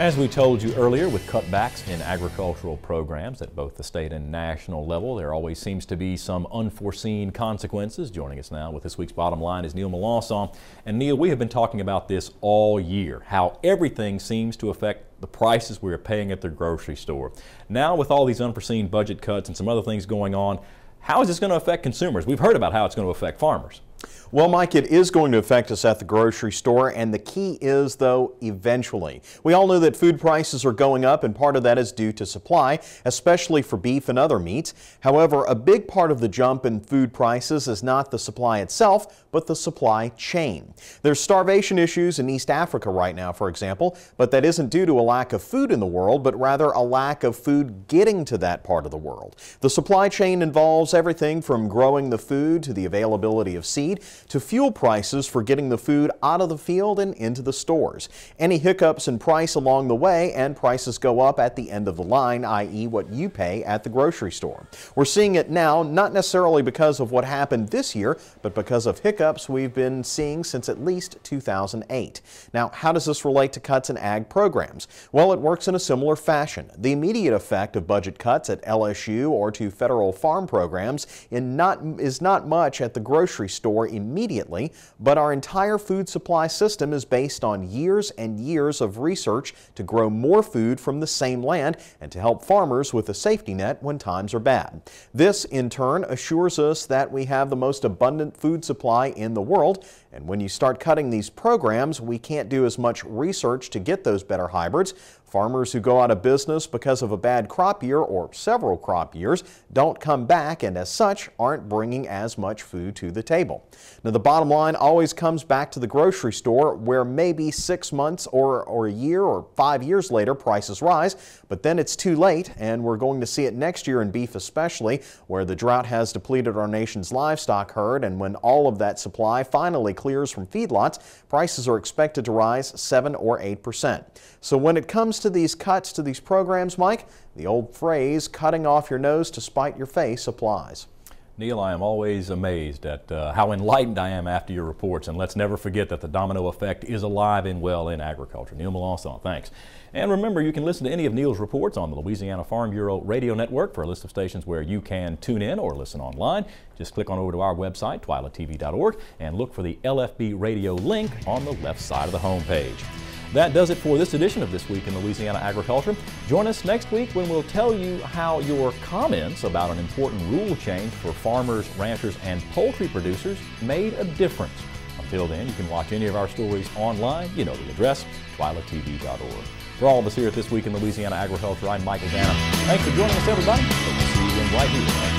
As we told you earlier, with cutbacks in agricultural programs at both the state and national level, there always seems to be some unforeseen consequences. Joining us now with this week's Bottom Line is Neil Melancon. And Neil, we have been talking about this all year, how everything seems to affect the prices we are paying at the grocery store. Now, with all these unforeseen budget cuts and some other things going on, how is this going to affect consumers? We've heard about how it's going to affect farmers. Well, Mike, it is going to affect us at the grocery store, and the key is, though, eventually. We all know that food prices are going up, and part of that is due to supply, especially for beef and other meats. However, a big part of the jump in food prices is not the supply itself, but the supply chain. There's starvation issues in East Africa right now, for example, but that isn't due to a lack of food in the world, but rather a lack of food getting to that part of the world. The supply chain involves everything from growing the food to the availability of seed, to fuel prices for getting the food out of the field and into the stores. Any hiccups in price along the way and prices go up at the end of the line, i.e. what you pay at the grocery store. We're seeing it now, not necessarily because of what happened this year, but because of hiccups we've been seeing since at least 2008. Now, how does this relate to cuts in ag programs? Well, it works in a similar fashion. The immediate effect of budget cuts at LSU or to federal farm programs is not much at the grocery store immediately, but our entire food supply system is based on years and years of research to grow more food from the same land and to help farmers with a safety net when times are bad. This, in turn, assures us that we have the most abundant food supply in the world, and when you start cutting these programs, we can't do as much research to get those better hybrids. Farmers who go out of business because of a bad crop year or several crop years don't come back, and as such aren't bringing as much food to the table. Now, the bottom line always comes back to the grocery store, where maybe 6 months or a year or 5 years later prices rise, but then it's too late, and we're going to see it next year in beef especially, where the drought has depleted our nation's livestock herd, and when all of that supply finally clears from feedlots, prices are expected to rise 7 or 8%. So when it comes to these cuts to these programs, Mike, the old phrase, cutting off your nose to spite your face, applies. Neil, I am always amazed at how enlightened I am after your reports, and let's never forget that the domino effect is alive and well in agriculture. Neil Melancon, thanks. And remember, you can listen to any of Neil's reports on the Louisiana Farm Bureau Radio Network. For a list of stations where you can tune in or listen online, just click on over to our website, twilatv.org, and look for the LFB radio link on the left side of the homepage. That does it for this edition of This Week in Louisiana Agriculture. Join us next week when we'll tell you how your comments about an important rule change for farmers, ranchers, and poultry producers made a difference. Until then, you can watch any of our stories online. You know the address, twilatv.org. For all of us here at This Week in Louisiana Agriculture, I'm Michael Dana. Thanks for joining us, everybody. We'll see you again right here.